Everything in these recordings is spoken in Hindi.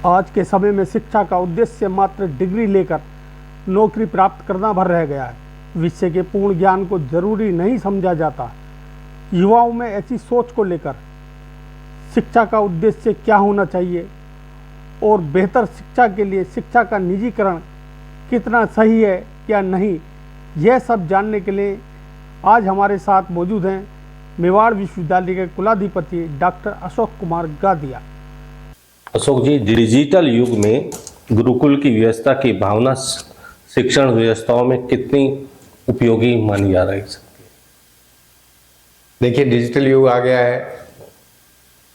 आज के समय में शिक्षा का उद्देश्य मात्र डिग्री लेकर नौकरी प्राप्त करना भर रह गया है। विषय के पूर्ण ज्ञान को जरूरी नहीं समझा जाता। युवाओं में ऐसी सोच को लेकर शिक्षा का उद्देश्य क्या होना चाहिए और बेहतर शिक्षा के लिए शिक्षा का निजीकरण कितना सही है या नहीं, यह सब जानने के लिए आज हमारे साथ मौजूद हैं मेवाड़ विश्वविद्यालय के कुलाधिपति डॉक्टर अशोक कुमार गादिया। अशोक जी, डिजिटल युग में गुरुकुल की व्यवस्था की भावना शिक्षण व्यवस्थाओं में कितनी उपयोगी मानी जा रही है? देखिए, डिजिटल युग आ गया है।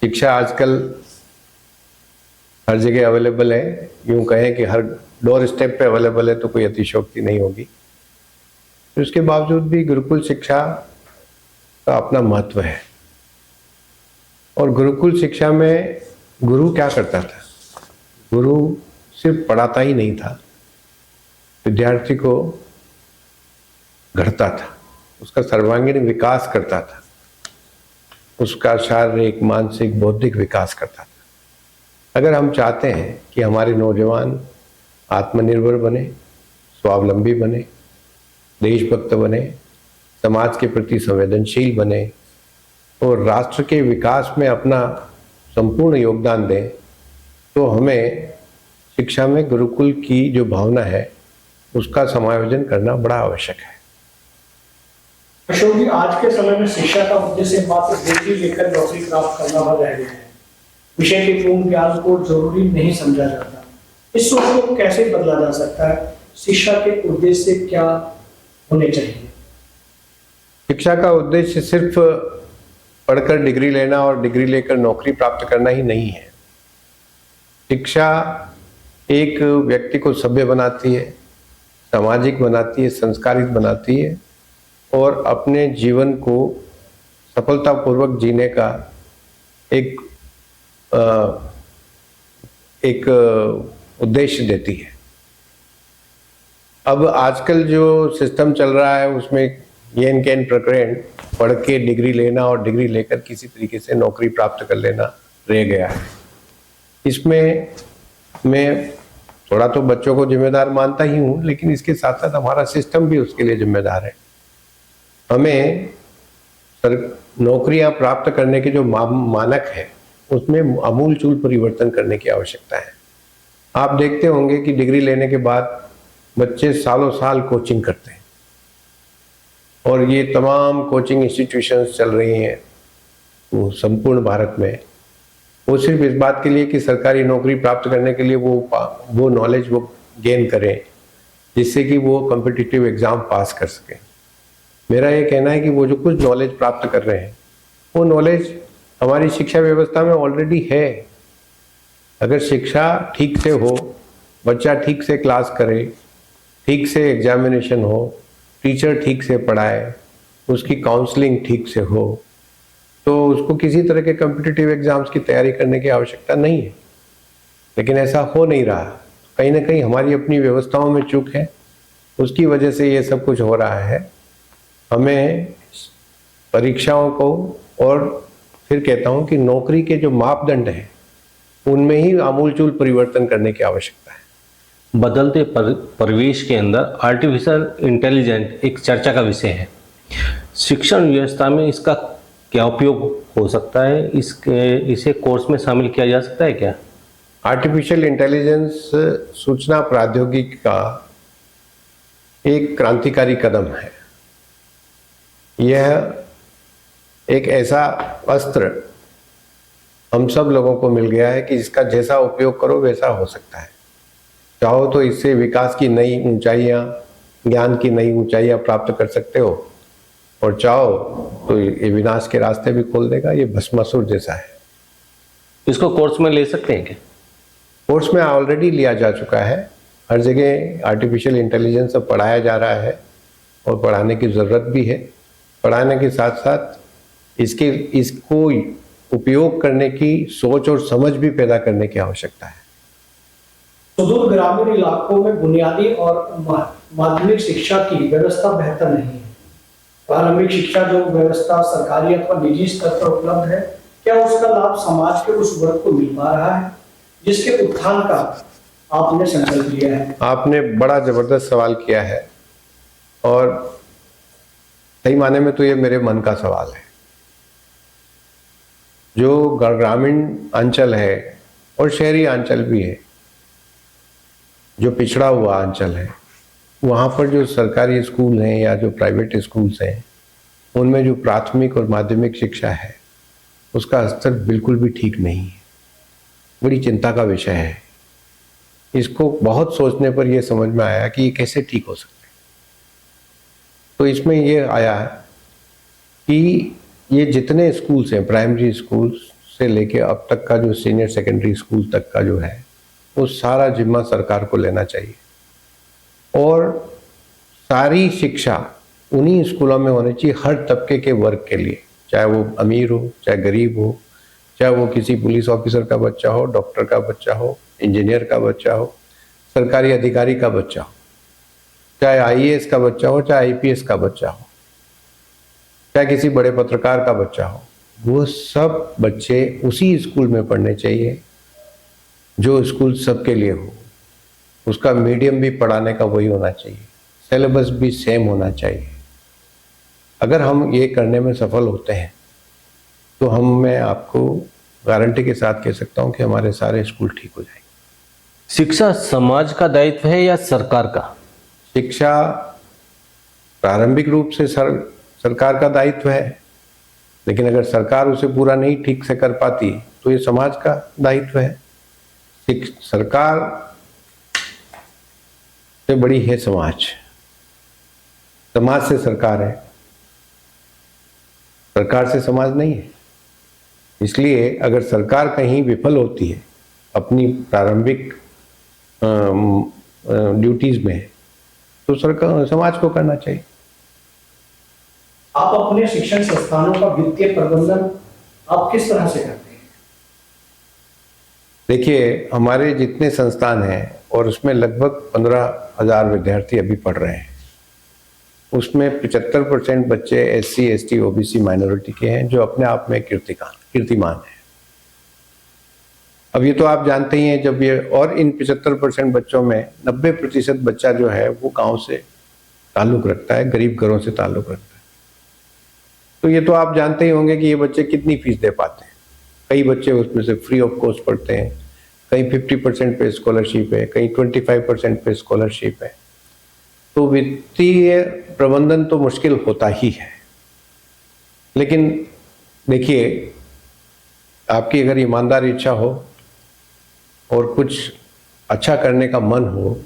शिक्षा आजकल हर जगह अवेलेबल है। यूं कहें कि हर डोर स्टेप पे अवेलेबल है तो कोई अतिशयोक्ति नहीं होगी। तो उसके बावजूद भी गुरुकुल शिक्षा का अपना महत्व है। और गुरुकुल शिक्षा में गुरु क्या करता था? गुरु सिर्फ पढ़ाता ही नहीं था, विद्यार्थी को गढ़ता था, उसका सर्वांगीण विकास करता था, उसका शारीरिक, मानसिक, बौद्धिक विकास करता था। अगर हम चाहते हैं कि हमारे नौजवान आत्मनिर्भर बने, स्वावलंबी बने, देशभक्त बने, समाज के प्रति संवेदनशील बने और राष्ट्र के विकास में अपना संपूर्ण योगदान दें, तो हमें शिक्षा में गुरुकुल की जो भावना है उसका समायोजन करना बड़ा आवश्यक है। अशोक जी, आज के समय में शिक्षा का उद्देश्य मात्र डिग्री लेकर नौकरी प्राप्त करना भर रह गया है। विषय के पूर्ण ज्ञान को जरूरी नहीं समझा जाता। इस सोच को कैसे बदला जा सकता है? शिक्षा के उद्देश्य क्या होने चाहिए? शिक्षा का उद्देश्य सिर्फ पढ़कर डिग्री लेना और डिग्री लेकर नौकरी प्राप्त करना ही नहीं है। शिक्षा एक व्यक्ति को सभ्य बनाती है, सामाजिक बनाती है, संस्कारित बनाती है और अपने जीवन को सफलतापूर्वक जीने का एक उद्देश्य देती है। अब आजकल जो सिस्टम चल रहा है उसमें येन केन प्रकरण पढ़ के डिग्री लेना और डिग्री लेकर किसी तरीके से नौकरी प्राप्त कर लेना रह गया है। इसमें मैं थोड़ा तो बच्चों को जिम्मेदार मानता ही हूँ, लेकिन इसके साथ साथ हमारा सिस्टम भी उसके लिए जिम्मेदार है। हमें नौकरियां प्राप्त करने के जो मानक है उसमें आमूलचूल परिवर्तन करने की आवश्यकता है। आप देखते होंगे कि डिग्री लेने के बाद बच्चे सालों साल कोचिंग करते हैं और ये तमाम कोचिंग इंस्टीट्यूशंस चल रही हैं वो संपूर्ण भारत में। वो सिर्फ इस बात के लिए कि सरकारी नौकरी प्राप्त करने के लिए वो नॉलेज वो गेन करें जिससे कि वो कॉम्पिटिटिव एग्ज़ाम पास कर सकें। मेरा ये कहना है कि वो जो कुछ नॉलेज प्राप्त कर रहे हैं वो नॉलेज हमारी शिक्षा व्यवस्था में ऑलरेडी है। अगर शिक्षा ठीक से हो, बच्चा ठीक से क्लास करे, ठीक से एग्जामिनेशन हो, टीचर ठीक से पढ़ाए, उसकी काउंसलिंग ठीक से हो, तो उसको किसी तरह के कॉम्पिटिटिव एग्जाम्स की तैयारी करने की आवश्यकता नहीं है। लेकिन ऐसा हो नहीं रहा। कहीं ना कहीं हमारी अपनी व्यवस्थाओं में चूक है, उसकी वजह से ये सब कुछ हो रहा है। हमें परीक्षाओं को और फिर कहता हूँ कि नौकरी के जो मापदंड हैं उनमें ही आमूलचूल परिवर्तन करने की आवश्यकता है। बदलते परिवेश के अंदर आर्टिफिशियल इंटेलिजेंस एक चर्चा का विषय है। शिक्षण व्यवस्था में इसका क्या उपयोग हो सकता है? इसे कोर्स में शामिल किया जा सकता है क्या? आर्टिफिशियल इंटेलिजेंस सूचना प्रौद्योगिकी का एक क्रांतिकारी कदम है। यह एक ऐसा अस्त्र हम सब लोगों को मिल गया है कि इसका जैसा उपयोग करो वैसा हो सकता है। चाहो तो इससे विकास की नई ऊंचाइयां, ज्ञान की नई ऊंचाइयां प्राप्त कर सकते हो और चाहो तो ये विनाश के रास्ते भी खोल देगा। ये भस्मासुर जैसा है। इसको कोर्स में ले सकते हैं क्या? कोर्स में ऑलरेडी लिया जा चुका है। हर जगह आर्टिफिशियल इंटेलिजेंस अब पढ़ाया जा रहा है और पढ़ाने की ज़रूरत भी है। पढ़ाने के साथ साथ इसको उपयोग करने की सोच और समझ भी पैदा करने की आवश्यकता है। सुदूर ग्रामीण इलाकों में बुनियादी और माध्यमिक शिक्षा की व्यवस्था बेहतर नहीं है। प्रारंभिक शिक्षा जो व्यवस्था सरकारी अथवा निजी स्तर पर उपलब्ध है, क्या उसका लाभ समाज के उस वर्ग को मिल पा रहा है जिसके उत्थान का आपने संकल्प लिया है? आपने बड़ा जबरदस्त सवाल किया है और सही माने में तो ये मेरे मन का सवाल है। जो ग्रामीण अंचल है और शहरी अंचल भी है, जो पिछड़ा हुआ अंचल है, वहाँ पर जो सरकारी स्कूल हैं या जो प्राइवेट स्कूल्स हैं, उनमें जो प्राथमिक और माध्यमिक शिक्षा है उसका स्तर बिल्कुल भी ठीक नहीं है। बड़ी चिंता का विषय है। इसको बहुत सोचने पर यह समझ में आया कि ये कैसे ठीक हो सकता है। तो इसमें ये आया कि ये जितने स्कूल्स हैं, प्राइमरी स्कूल से लेके अब तक का जो सीनियर सेकेंडरी स्कूल तक का जो है, वो सारा जिम्मा सरकार को लेना चाहिए और सारी शिक्षा उन्हीं स्कूलों में होनी चाहिए हर तबके के वर्ग के लिए, चाहे वो अमीर हो, चाहे गरीब हो, चाहे वो किसी पुलिस ऑफिसर का बच्चा हो, डॉक्टर का बच्चा हो, इंजीनियर का बच्चा हो, सरकारी अधिकारी का बच्चा हो, चाहे आईएएस का बच्चा हो, चाहे आईपीएस का बच्चा हो, चाहे किसी बड़े पत्रकार का बच्चा हो, वो सब बच्चे उसी स्कूल में पढ़ने चाहिए जो स्कूल सबके लिए हो। उसका मीडियम भी पढ़ाने का वही होना चाहिए, सिलेबस भी सेम होना चाहिए। अगर हम ये करने में सफल होते हैं तो मैं आपको गारंटी के साथ कह सकता हूँ कि हमारे सारे स्कूल ठीक हो जाएंगे। शिक्षा समाज का दायित्व है या सरकार का? शिक्षा प्रारंभिक रूप से सरकार का दायित्व है, लेकिन अगर सरकार उसे पूरा नहीं ठीक से कर पाती तो ये समाज का दायित्व है। सरकार से बड़ी है समाज, समाज से सरकार है, सरकार से समाज नहीं है। इसलिए अगर सरकार कहीं विफल होती है अपनी प्रारंभिक ड्यूटीज में, तो सरकार समाज को करना चाहिए। आप अपने शिक्षण संस्थानों का वित्तीय प्रबंधन आप किस तरह से करते हैं? देखिए, हमारे जितने संस्थान हैं और उसमें लगभग 15,000 विद्यार्थी अभी पढ़ रहे हैं, उसमें 75% बच्चे SC, ST, OBC माइनॉरिटी के हैं, जो अपने आप में कीर्तिमान है। अब ये तो आप जानते ही हैं, जब ये और इन 75% बच्चों में 90% बच्चा जो है वो गांव से ताल्लुक रखता है, गरीब घरों से ताल्लुक रखता है। तो ये तो आप जानते ही होंगे कि ये बच्चे कितनी फीस दे पाते हैं। कई बच्चे उसमें से फ्री ऑफ कॉस्ट पढ़ते हैं, कहीं 50% पे स्कॉलरशिप है, कहीं 25% पे स्कॉलरशिप है। तो वित्तीय प्रबंधन तो मुश्किल होता ही है। लेकिन देखिए, आपकी अगर ईमानदार इच्छा हो और कुछ अच्छा करने का मन हो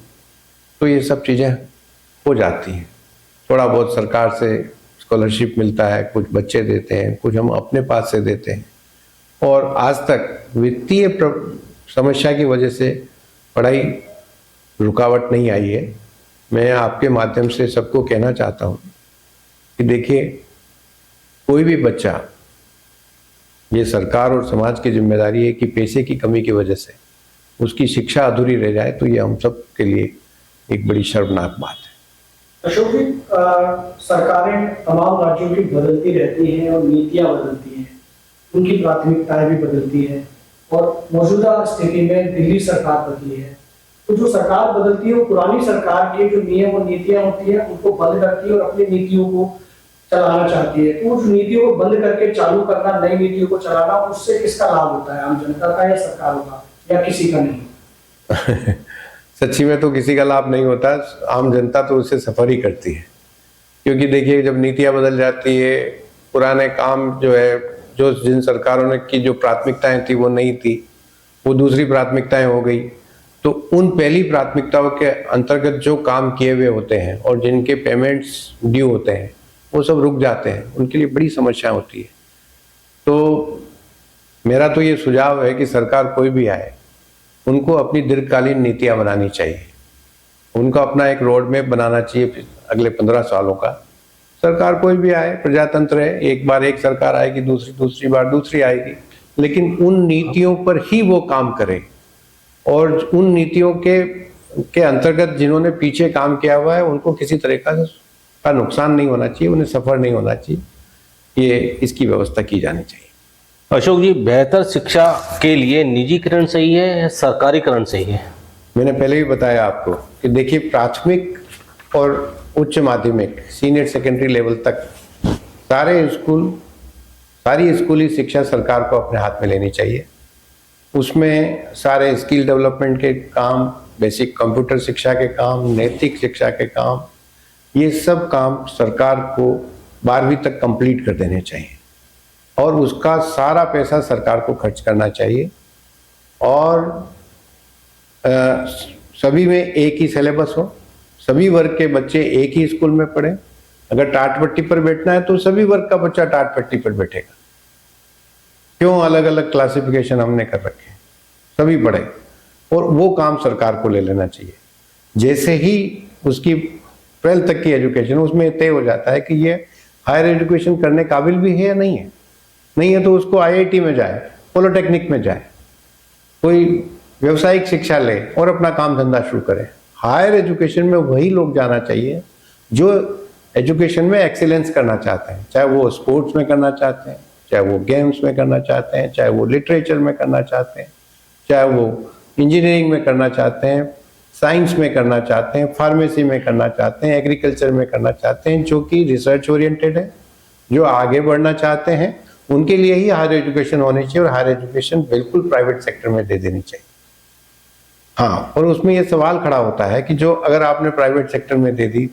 तो ये सब चीज़ें हो जाती हैं। थोड़ा बहुत सरकार से स्कॉलरशिप मिलता है, कुछ बच्चे देते हैं, कुछ हम अपने पास से देते हैं, और आज तक वित्तीय समस्या की वजह से पढ़ाई रुकावट नहीं आई है। मैं आपके माध्यम से सबको कहना चाहता हूँ कि देखिए, कोई भी बच्चा, ये सरकार और समाज की जिम्मेदारी है कि पैसे की कमी की वजह से उसकी शिक्षा अधूरी रह जाए, तो ये हम सब के लिए एक बड़ी शर्मनाक बात है। अशोक जी, सरकारें तमाम राज्यों की बदलती रहती हैं और नीतियां बदलती हैं, उनकी प्राथमिकताएं भी बदलती हैं, और मौजूदा स्थिति में दिल्ली सरकार बदली है। तो जो सरकार बदलती है वो पुरानी सरकार के जो नियम और नीतियां होती हैं उनको बंद करती है और अपनी नीतियों को चलाना चाहती है। तो उस नीतियों को बंद करके चालू करना, नई नीतियों को चलाना, उससे किसका लाभ होता है? आम जनता का या सरकारों का, या किसी का नहीं? सच्ची में तो किसी का लाभ नहीं होता। आम जनता तो उससे सफर ही करती है, क्योंकि देखिए, जब नीतियां बदल जाती है, पुराने काम जो है, जो जिन सरकारों ने की जो प्राथमिकताएं थी वो नहीं थी, वो दूसरी प्राथमिकताएं हो गई। तो उन पहली प्राथमिकताओं के अंतर्गत जो काम किए हुए होते हैं और जिनके पेमेंट्स ड्यू होते हैं, वो सब रुक जाते हैं। उनके लिए बड़ी समस्या होती है। तो मेरा तो ये सुझाव है कि सरकार कोई भी आए, उनको अपनी दीर्घकालीन नीतियां बनानी चाहिए। उनको अपना एक रोड मैप बनाना चाहिए अगले 15 सालों का। सरकार कोई भी आए, प्रजातंत्र है, एक बार एक सरकार आएगी, दूसरी बार दूसरी आएगी, लेकिन उन नीतियों पर ही वो काम करे, और उन नीतियों के अंतर्गत जिन्होंने पीछे काम किया हुआ है उनको किसी तरह का नुकसान नहीं होना चाहिए, उन्हें सफर नहीं होना चाहिए। ये इसकी व्यवस्था की जानी चाहिए। अशोक जी, बेहतर शिक्षा के लिए निजीकरण सही है या सरकारीकरण सही है? मैंने पहले भी बताया आपको कि देखिए, प्राथमिक और उच्च माध्यमिक सीनियर सेकेंडरी लेवल तक सारे स्कूल, सारी स्कूली शिक्षा सरकार को अपने हाथ में लेनी चाहिए। उसमें सारे स्किल डेवलपमेंट के काम, बेसिक कंप्यूटर शिक्षा के काम, नैतिक शिक्षा के काम, ये सब काम सरकार को 12वीं तक कंप्लीट कर देने चाहिए और उसका सारा पैसा सरकार को खर्च करना चाहिए। और सभी में एक ही सिलेबस हो, सभी वर्ग के बच्चे एक ही स्कूल में पढ़ें। अगर टाट पट्टी पर बैठना है तो सभी वर्ग का बच्चा टाट पट्टी पर बैठेगा। क्यों अलग अलग क्लासिफिकेशन हमने कर रखे हैं? सभी पढ़े और वो काम सरकार को ले लेना चाहिए। जैसे ही उसकी 12th तक की एजुकेशन, उसमें तय हो जाता है कि ये हायर एजुकेशन करने काबिल भी है या नहीं है। नहीं है तो उसको IIT में जाए, पॉलिटेक्निक में जाए, कोई व्यवसायिक शिक्षा ले और अपना काम धंधा शुरू करे। हायर एजुकेशन में वही लोग जाना चाहिए जो एजुकेशन में एक्सीलेंस करना चाहते हैं, चाहे वो स्पोर्ट्स में करना चाहते हैं, चाहे वो गेम्स में करना चाहते हैं, चाहे वो लिटरेचर में करना चाहते हैं, चाहे वो इंजीनियरिंग में करना चाहते हैं, साइंस में करना चाहते हैं, फार्मेसी में करना चाहते हैं, एग्रीकल्चर में करना चाहते हैं, जो कि रिसर्च ओरिएंटेड है, जो आगे बढ़ना चाहते हैं, उनके लिए ही हायर एजुकेशन होनी चाहिए। और हायर एजुकेशन बिल्कुल प्राइवेट सेक्टर में दे देनी चाहिए। हाँ, और उसमें ये सवाल खड़ा होता है कि जो अगर आपने प्राइवेट सेक्टर में दे दी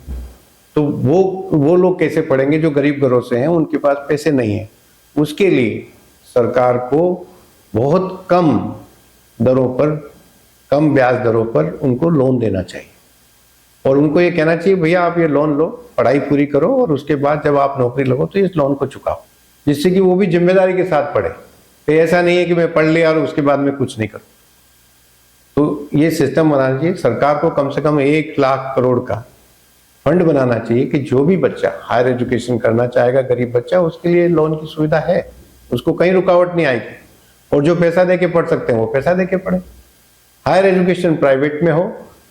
तो वो लोग कैसे पढ़ेंगे जो गरीब घरों से हैं, उनके पास पैसे नहीं है। उसके लिए सरकार को बहुत कम दरों पर, कम ब्याज दरों पर उनको लोन देना चाहिए और उनको ये कहना चाहिए, भैया आप ये लोन लो, पढ़ाई पूरी करो और उसके बाद जब आप नौकरी लगो तो इस लोन को चुकाओ, जिससे कि वो भी जिम्मेदारी के साथ पढ़े। तो ऐसा नहीं है कि मैं पढ़ लिया और उसके बाद में कुछ नहीं करूँ। तो ये सिस्टम बनाना चाहिए। सरकार को कम से कम 1 लाख करोड़ का फंड बनाना चाहिए कि जो भी बच्चा हायर एजुकेशन करना चाहेगा, गरीब बच्चा, उसके लिए लोन की सुविधा है, उसको कहीं रुकावट नहीं आएगी। और जो पैसा दे के पढ़ सकते हैं वो पैसा दे के पढ़े। हायर एजुकेशन प्राइवेट में हो,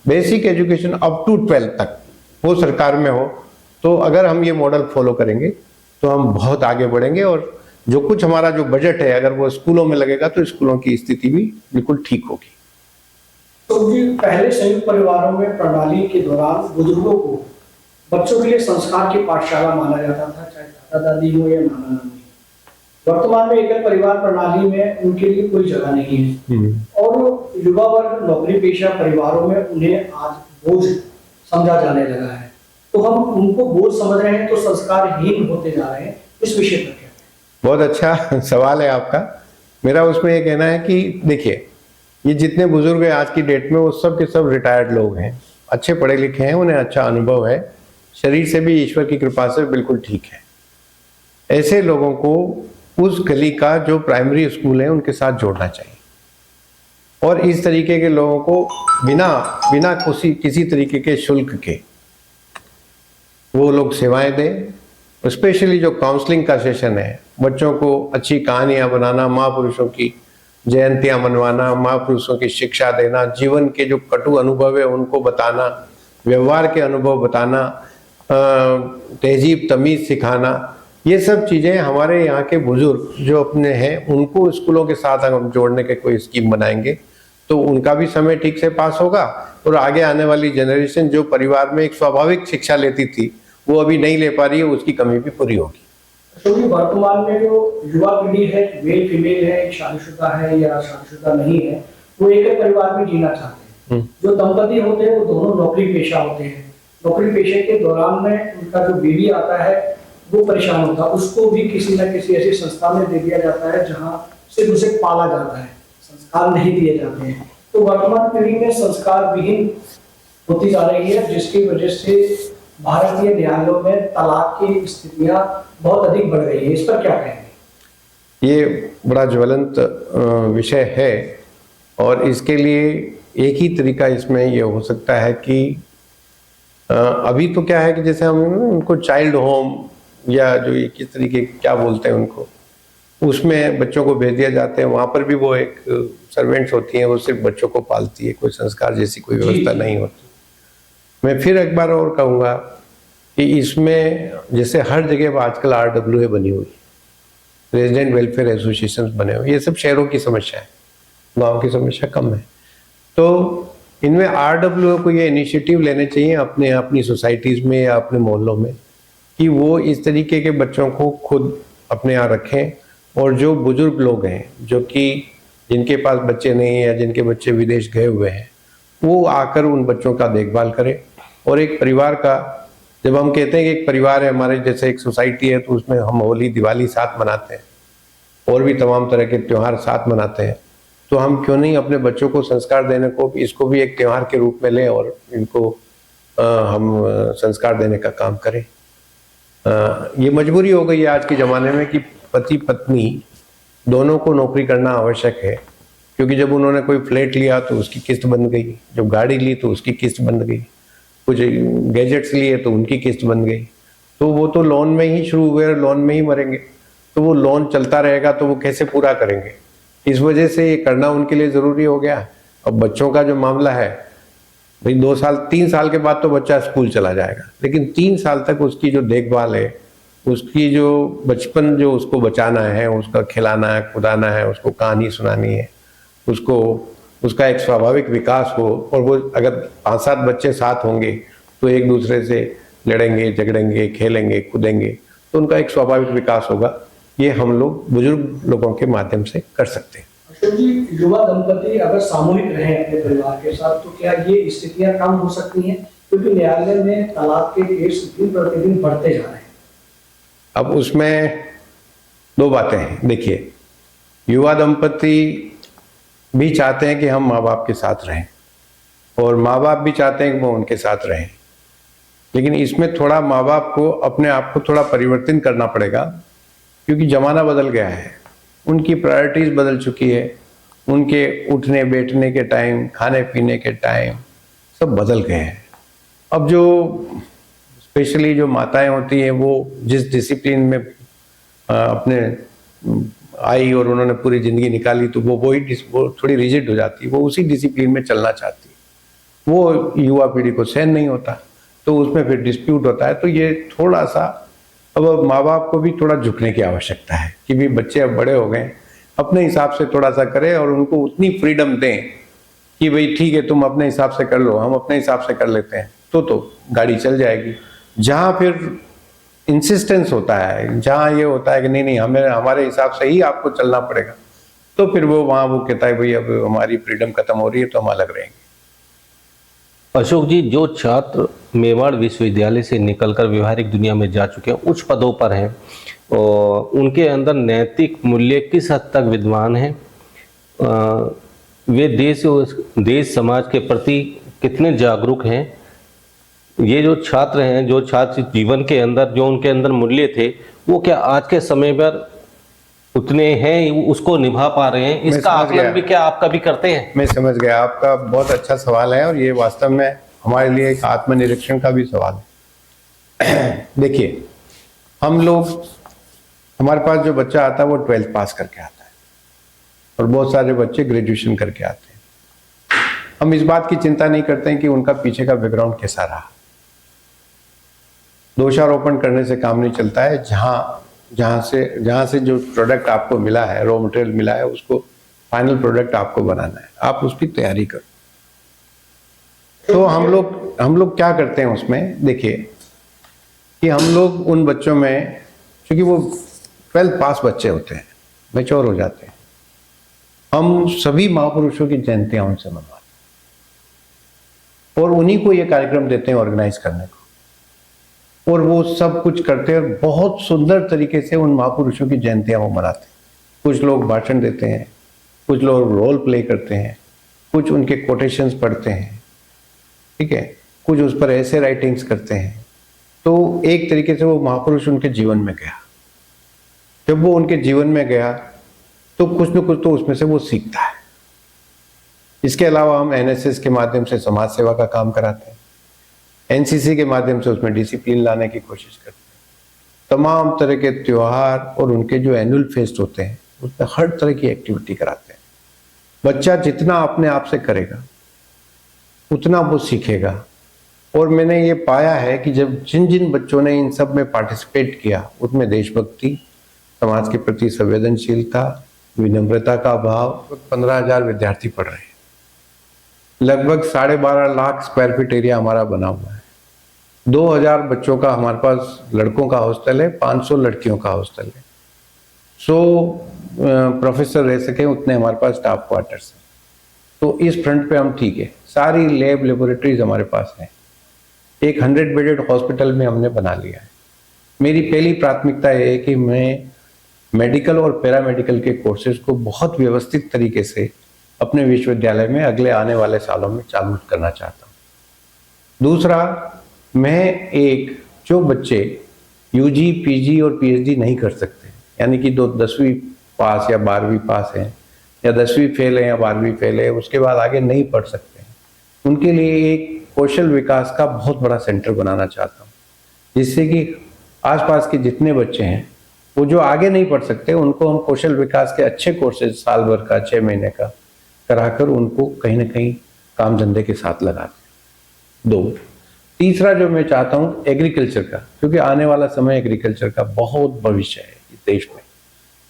basic education up to 12th तक वो सरकार में हो। तो अगर हम ये मॉडल फॉलो करेंगे तो हम बहुत आगे बढ़ेंगे और जो कुछ हमारा जो बजट है, अगर वो स्कूलों में लगेगा तो स्कूलों की स्थिति भी बिल्कुल ठीक होगी। तो जी, पहले संयुक्त परिवारों में प्रणाली के दौरान बुजुर्गों को बच्चों के लिए संस्कार की पाठशाला माना जाता था, चाहे दादा दादी हो या नाना नानी। वर्तमान में एकल परिवार प्रणाली में उनके लिए कोई जगह नहीं है और युवा वर्ग नौकरी पेशा परिवारों में उन्हें आज बोझ समझा जाने लगा है। तो हम उनको बोझ समझ रहे हैं तो संस्कारहीन होते जा रहे हैं। इस विषय पर क्या? बहुत अच्छा सवाल है आपका। मेरा उसमें ये कहना है कि देखिए, ये जितने बुजुर्ग हैं आज की डेट में, वो सब के सब रिटायर्ड लोग हैं, अच्छे पढ़े लिखे हैं, उन्हें अच्छा अनुभव है, शरीर से भी ईश्वर की कृपा से बिल्कुल ठीक है। ऐसे लोगों को उस गली का जो प्राइमरी स्कूल है उनके साथ जोड़ना चाहिए और इस तरीके के लोगों को बिना किसी तरीके के शुल्क के वो लोग सेवाएं दें। स्पेशली जो काउंसलिंग का सेशन है, बच्चों को अच्छी कहानियां बनाना, महापुरुषों की जयंतियां मनवाना, महापुरुषों की शिक्षा देना, जीवन के जो कटु अनुभव है उनको बताना, व्यवहार के अनुभव बताना, तहजीब तमीज सिखाना, ये सब चीज़ें हमारे यहाँ के बुजुर्ग जो अपने हैं उनको स्कूलों के साथ अगर हम जोड़ने के कोई स्कीम बनाएंगे तो उनका भी समय ठीक से पास होगा और आगे आने वाली जनरेशन जो परिवार में एक स्वाभाविक शिक्षा लेती थी वो अभी नहीं ले पा रही है, उसकी कमी भी पूरी होगी। तो वर्तमान में जो युवा पीढ़ी है, मेल फीमेल है, शादीशुदा है या शादीशुदा नहीं है, वो एक परिवार में जीना चाहते हैं। जो दंपति होते हैं वो दोनों नौकरी पेशा होते हैं। नौकरी पेशे के दौरान में उनका जो बेबी आता है वो परेशान होता है, उसको भी किसी न किसी ऐसी संस्था में दे दिया जाता है जहाँ सिर्फ उसे पाला जाता है, संस्कार नहीं दिए जाते हैं। तो वर्तमान पीढ़ी में संस्कार विहीन होती जा रही है, जिसकी वजह से भारतीय न्यायालयों में तलाक की स्थितियां बहुत अधिक बढ़ रही है। इस पर क्या कहेंगे? ये बड़ा ज्वलंत विषय है और इसके लिए एक ही तरीका इसमें ये हो सकता है कि अभी तो क्या है कि जैसे हम उनको चाइल्ड होम या जो ये किस तरीके क्या बोलते हैं उनको, उसमें बच्चों को भेज दिया जाते हैं। वहाँ पर भी वो एक सर्वेंट्स होती हैं, वो सिर्फ बच्चों को पालती है, कोई संस्कार जैसी कोई व्यवस्था नहीं होती। मैं फिर एक बार और कहूँगा कि इसमें जैसे हर जगह आजकल RWA बनी हुई, रेजिडेंट वेलफेयर एसोसिएशन बने हुए, ये सब शहरों की समस्या है, गांव की समस्या कम है। तो इनमें RWO को ये इनिशिएटिव लेने चाहिए अपने अपनी सोसाइटीज़ में या अपने मोहल्लों में, कि वो इस तरीके के बच्चों को खुद अपने यहाँ रखें, और जो बुजुर्ग लोग हैं जो कि जिनके पास बच्चे नहीं हैं या जिनके बच्चे विदेश गए हुए हैं, वो आकर उन बच्चों का देखभाल करें। और एक परिवार का, जब हम कहते हैं कि एक परिवार है हमारे, जैसे एक सोसाइटी है, तो उसमें हम होली दिवाली साथ मनाते हैं और भी तमाम तरह के त्यौहार साथ मनाते हैं, तो हम क्यों नहीं अपने बच्चों को संस्कार देने को इसको भी एक त्यौहार के रूप में लें और इनको हम संस्कार देने का काम करें। ये मजबूरी हो गई है आज के ज़माने में कि पति पत्नी दोनों को नौकरी करना आवश्यक है, क्योंकि जब उन्होंने कोई फ्लैट लिया तो उसकी किस्त बन गई, जब गाड़ी ली तो उसकी किस्त बन गई, कुछ गैजेट्स लिए तो उनकी किस्त बन गई, तो वो तो लोन में ही शुरू हुए और लोन में ही मरेंगे, तो वो लोन चलता रहेगा तो वो कैसे पूरा करेंगे। इस वजह से ये करना उनके लिए ज़रूरी हो गया। अब बच्चों का जो मामला है भाई, 2 साल 3 साल के बाद तो बच्चा स्कूल चला जाएगा, लेकिन 3 साल तक उसकी जो देखभाल है, उसकी जो बचपन जो उसको बचाना है, उसका खिलाना है, खुदाना है, उसको कहानी सुनानी है, उसको उसका एक स्वाभाविक विकास हो। और वो अगर 5-7 बच्चे साथ होंगे तो एक दूसरे से लड़ेंगे, झगड़ेंगे, खेलेंगे, कूदेंगे, तो उनका एक स्वाभाविक विकास होगा। ये हम लोग बुजुर्ग लोगों के माध्यम से कर सकते हैं। अशोक जी, युवा दंपति अगर सामूहिक रहें अपने परिवार के साथ, तो क्या ये स्थितियां कम हो सकती हैं? क्योंकि न्यायालय में तलाक के केस दिन प्रतिदिन बढ़ते जा रहे हैं। अब उसमें 2 बातें हैं। देखिए, युवा दंपति भी चाहते हैं कि हम माँ बाप के साथ रहें, और माँ बाप भी चाहते हैं कि वो उनके साथ रहें, लेकिन इसमें थोड़ा माँ बाप को अपने आप को थोड़ा परिवर्तन करना पड़ेगा, क्योंकि ज़माना बदल गया है, उनकी प्रायोरिटीज़ बदल चुकी है, उनके उठने बैठने के टाइम, खाने पीने के टाइम सब बदल गए हैं। अब जो स्पेशली जो माताएं होती हैं, वो जिस डिसिप्लिन में अपने आई और उन्होंने पूरी ज़िंदगी निकाली, तो वो थोड़ी रिजिड हो जाती है, वो उसी डिसिप्लिन में चलना चाहती है। वो युवा पीढ़ी को सहन नहीं होता, तो उसमें फिर डिस्प्यूट होता है। तो ये थोड़ा सा अब माँ बाप को भी थोड़ा झुकने की आवश्यकता है कि भी बच्चे अब बड़े हो गए, अपने हिसाब से थोड़ा सा करें और उनको उतनी फ्रीडम दें कि भाई ठीक है, तुम अपने हिसाब से कर लो, हम अपने हिसाब से कर लेते हैं, तो गाड़ी चल जाएगी। जहाँ फिर इंसिस्टेंस होता है, जहाँ ये होता है कि नहीं हमें हमारे हिसाब से ही आपको चलना पड़ेगा, तो फिर वो वहाँ वो कहता है भाई अब हमारी फ्रीडम खत्म हो रही है तो हम अलग रहेंगे। अशोक जी, जो छात्र मेवाड़ विश्वविद्यालय से निकलकर व्यवहारिक दुनिया में जा चुके हैं, उच्च पदों पर हैं, और उनके अंदर नैतिक मूल्य किस हद तक विद्यमान हैं? वे देश समाज के प्रति कितने जागरूक हैं? ये जो छात्र हैं, जो छात्र जीवन के अंदर जो उनके अंदर मूल्य थे, वो क्या आज के समय पर उतने हैं, उसको निभा पा रहे हैं? इसका आकलन भी क्या आप कभी करते हैं? मैं समझ गया, आपका बहुत अच्छा सवाल है, और ये वास्तव में हमारे लिए एक आत्मनिरीक्षण का भी सवाल है। देखिए, हम लोग, हमारे पास जो बच्चा आता है वो 12th पास करके आता है, और बहुत सारे बच्चे ग्रेजुएशन करके आते हैं। हम इस बात की चिंता नहीं करते हैं कि उनका पीछे का बैकग्राउंड कैसा रहा। दोषारोपण करने से काम नहीं चलता है। जहाँ से जो प्रोडक्ट आपको मिला है, रॉ मटेरियल मिला है, उसको फाइनल प्रोडक्ट आपको बनाना है, आप उसकी तैयारी करो। तो हम लोग क्या करते हैं उसमें, देखिए कि हम लोग उन बच्चों में, क्योंकि वो 12th पास बच्चे होते हैं, मैच्योर हो जाते हैं, हम सभी महापुरुषों की जयंतियां उनसे मनवाते हैं, और उन्हीं को ये कार्यक्रम देते हैं ऑर्गेनाइज करने को, और वो सब कुछ करते हैं, और बहुत सुंदर तरीके से उन महापुरुषों की जयंतियां वो मनाते हैं। कुछ लोग भाषण देते हैं, कुछ लोग रोल प्ले करते हैं, कुछ उनके कोटेशंस पढ़ते हैं, ठीक है, कुछ उस पर ऐसे राइटिंग्स करते हैं। तो एक तरीके से वो महापुरुष उनके जीवन में गया। जब वो उनके जीवन में गया तो कुछ न कुछ तो उसमें से वो सीखता है। इसके अलावा हम NSS के माध्यम से समाज सेवा का काम कराते हैं, NCC के माध्यम से उसमें डिसिप्लिन लाने की कोशिश करते हैं, तमाम तरह के त्योहार और उनके जो एनुअल फेस्ट होते हैं उसमें हर तरह की एक्टिविटी कराते हैं। बच्चा जितना अपने आप से करेगा उतना वो सीखेगा। और मैंने ये पाया है कि जब जिन जिन बच्चों ने इन सब में पार्टिसिपेट किया, उसमें देशभक्ति समाज के प्रति संवेदनशीलता, विनम्रता का अभाव। 15,000 विद्यार्थी पढ़ रहे हैं, लगभग 12.5 लाख स्क्वायर फीट एरिया हमारा बना हुआ है। 2,000 बच्चों का हमारे पास लड़कों का हॉस्टल है, 500 लड़कियों का हॉस्टल है। 100 प्रोफेसर रह सके उतने हमारे पास स्टाफ क्वार्टर्स हैं। तो इस फ्रंट पे हम ठीक है। सारी लैब लेबोरेटरीज हमारे पास हैं। एक 100 बेडेड हॉस्पिटल में हमने बना लिया है। मेरी पहली प्राथमिकता ये है कि मैं मेडिकल और पैरामेडिकल के कोर्सेज को बहुत व्यवस्थित तरीके से अपने विश्वविद्यालय में अगले आने वाले सालों में चालू करना चाहता हूँ। दूसरा, मैं जो बच्चे यूजी, पीजी और पीएचडी नहीं कर सकते, यानी कि 10वीं पास या 12वीं पास हैं, या 10वीं फेल है या 12वीं फेल है, उसके बाद आगे नहीं पढ़ सकते, उनके लिए एक कौशल विकास का बहुत बड़ा सेंटर बनाना चाहता हूँ, जिससे कि आसपास के जितने बच्चे हैं वो जो आगे नहीं पढ़ सकते उनको हम कौशल विकास के अच्छे कोर्सेज साल भर का, 6 महीने का कराकर उनको कहीं ना कहीं काम धंधे के साथ लगा दें। 2, तीसरा जो मैं चाहता हूँ एग्रीकल्चर का, क्योंकि आने वाला समय एग्रीकल्चर का बहुत भविष्य है इस देश में।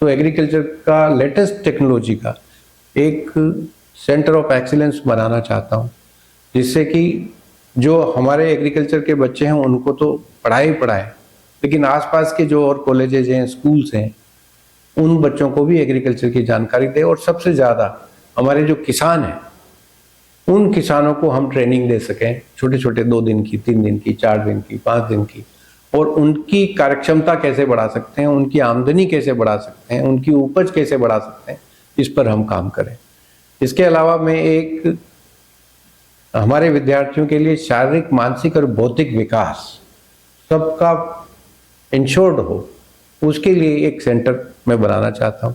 तो एग्रीकल्चर का लेटेस्ट टेक्नोलॉजी का एक सेंटर ऑफ एक्सीलेंस बनाना चाहता हूँ, जिससे कि जो हमारे एग्रीकल्चर के बच्चे हैं उनको तो पढ़ाए, लेकिन आसपास के जो और कॉलेजेज हैं, स्कूल्स हैं, उन बच्चों को भी एग्रीकल्चर की जानकारी दे। और सबसे ज़्यादा हमारे जो किसान हैं उन किसानों को हम ट्रेनिंग दे सकें, छोटे छोटे 2 दिन की, 3 दिन की, 4 दिन की, 5 दिन की, और उनकी कार्यक्षमता कैसे बढ़ा सकते हैं, उनकी आमदनी कैसे बढ़ा सकते हैं, उनकी उपज कैसे बढ़ा सकते हैं, इस पर हम काम करें। इसके अलावा मैं हमारे विद्यार्थियों के लिए शारीरिक, मानसिक और बौद्धिक विकास सबका इंश्योर्ड हो, उसके लिए एक सेंटर मैं बनाना चाहता हूँ,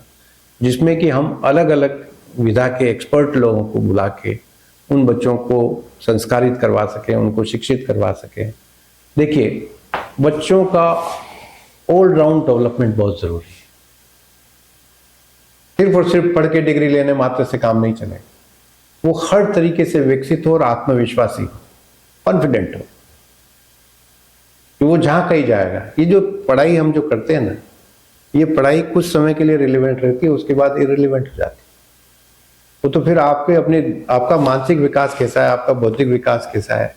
जिसमें कि हम अलग अलग विधा के एक्सपर्ट लोगों को बुला के उन बच्चों को संस्कारित करवा सकें, उनको शिक्षित करवा सकें। देखिए, बच्चों का ऑलराउंड डेवलपमेंट बहुत जरूरी है। सिर्फ और सिर्फ पढ़ के डिग्री लेने मात्र से काम नहीं चलेगा। वो हर तरीके से विकसित हो और आत्मविश्वासी हो, कॉन्फिडेंट हो कि वो जहां कहीं जाएगा। ये जो पढ़ाई हम जो करते हैं ना, ये पढ़ाई कुछ समय के लिए रिलेवेंट रहती है, उसके बाद इररिलेवेंट हो जाती है। वो तो फिर आपका मानसिक विकास कैसा है, आपका बौद्धिक विकास कैसा है,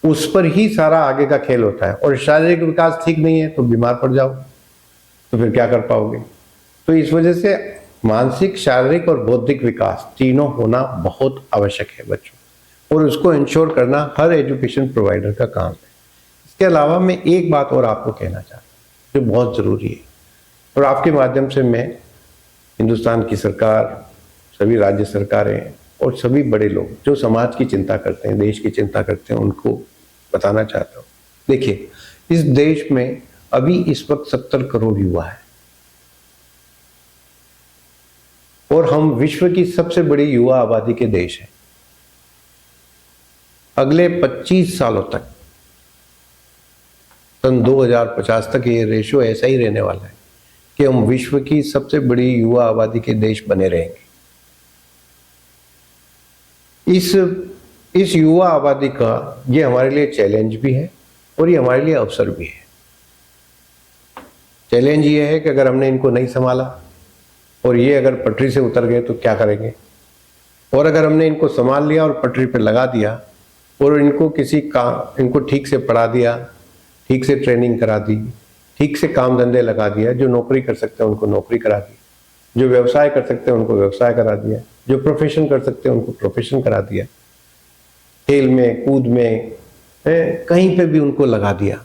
उस पर ही सारा आगे का खेल होता है। और शारीरिक विकास ठीक नहीं है तो बीमार पड़ जाओ, तो फिर क्या कर पाओगे। तो इस वजह से मानसिक, शारीरिक और बौद्धिक विकास तीनों होना बहुत आवश्यक है बच्चों, और उसको इंश्योर करना हर एजुकेशन प्रोवाइडर का काम है। इसके अलावा मैं एक बात और आपको कहना चाहता हूँ जो बहुत ज़रूरी है, और आपके माध्यम से मैं हिंदुस्तान की सरकार, सभी राज्य सरकारें और सभी बड़े लोग जो समाज की चिंता करते हैं, देश की चिंता करते हैं, उनको बताना चाहता हूँ। देखिए, इस देश में अभी इस वक्त 70 करोड़ युवा है, और हम विश्व की सबसे बड़ी युवा आबादी के देश हैं। अगले 25 सालों तक, सन 2050 तक ये रेशियो ऐसा ही रहने वाला है कि हम विश्व की सबसे बड़ी युवा आबादी के देश बने रहेंगे। इस युवा आबादी का ये हमारे लिए चैलेंज भी है और ये हमारे लिए अवसर भी है। चैलेंज ये है कि अगर हमने इनको नहीं संभाला और ये अगर पटरी से उतर गए तो क्या करेंगे, और अगर हमने इनको संभाल लिया और पटरी पर लगा दिया और इनको ठीक से पढ़ा दिया, ठीक से ट्रेनिंग करा दी, ठीक से काम धंधे लगा दिया, जो नौकरी कर सकते हैं उनको नौकरी करा दी, जो व्यवसाय कर सकते हैं उनको व्यवसाय करा दिया, जो प्रोफेशन कर सकते हैं उनको प्रोफेशन करा दिया, खेल में, कूद में, कहीं पे भी उनको लगा दिया,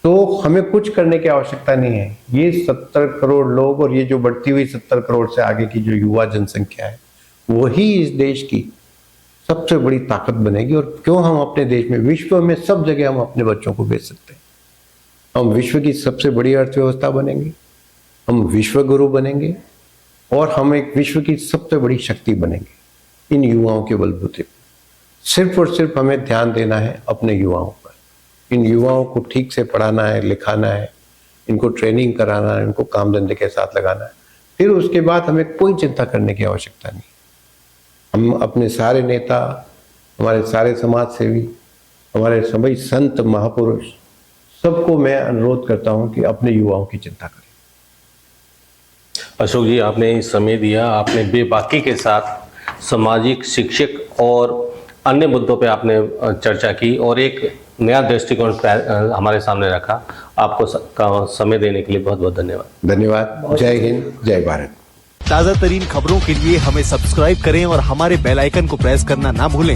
तो हमें कुछ करने की आवश्यकता नहीं है। ये 70 करोड़ लोग और ये जो बढ़ती हुई 70 करोड़ से आगे की जो युवा जनसंख्या है, वही इस देश की सबसे बड़ी ताकत बनेगी। और क्यों हम अपने देश में, विश्व में सब जगह हम अपने बच्चों को भेज सकते हैं। हम विश्व की सबसे बड़ी अर्थव्यवस्था बनेंगे, हम विश्व गुरु बनेंगे, और हम एक विश्व की सबसे बड़ी शक्ति बनेंगे इन युवाओं के बलबूते पर। सिर्फ और सिर्फ हमें ध्यान देना है अपने युवाओं पर। इन युवाओं को ठीक से पढ़ाना है, लिखाना है, इनको ट्रेनिंग कराना है, इनको काम धंधे के साथ लगाना है। फिर उसके बाद हमें कोई चिंता करने की आवश्यकता नहीं। हम अपने सारे नेता, हमारे सारे समाज सेवी, हमारे सभी संत महापुरुष, सबको मैं अनुरोध करता हूं कि अपने युवाओं की चिंता करें। अशोक जी, आपने समय दिया, आपने बेबाकी के साथ सामाजिक, शिक्षक और अन्य मुद्दों पे आपने चर्चा की और एक नया दृष्टिकोण हमारे सामने रखा। आपको समय देने के लिए बहुत बहुत धन्यवाद। धन्यवाद। जय हिंद, जय भारत। ताजा तरीन खबरों के लिए हमें सब्सक्राइब करें और हमारे बेल आइकन को प्रेस करना ना भूलें।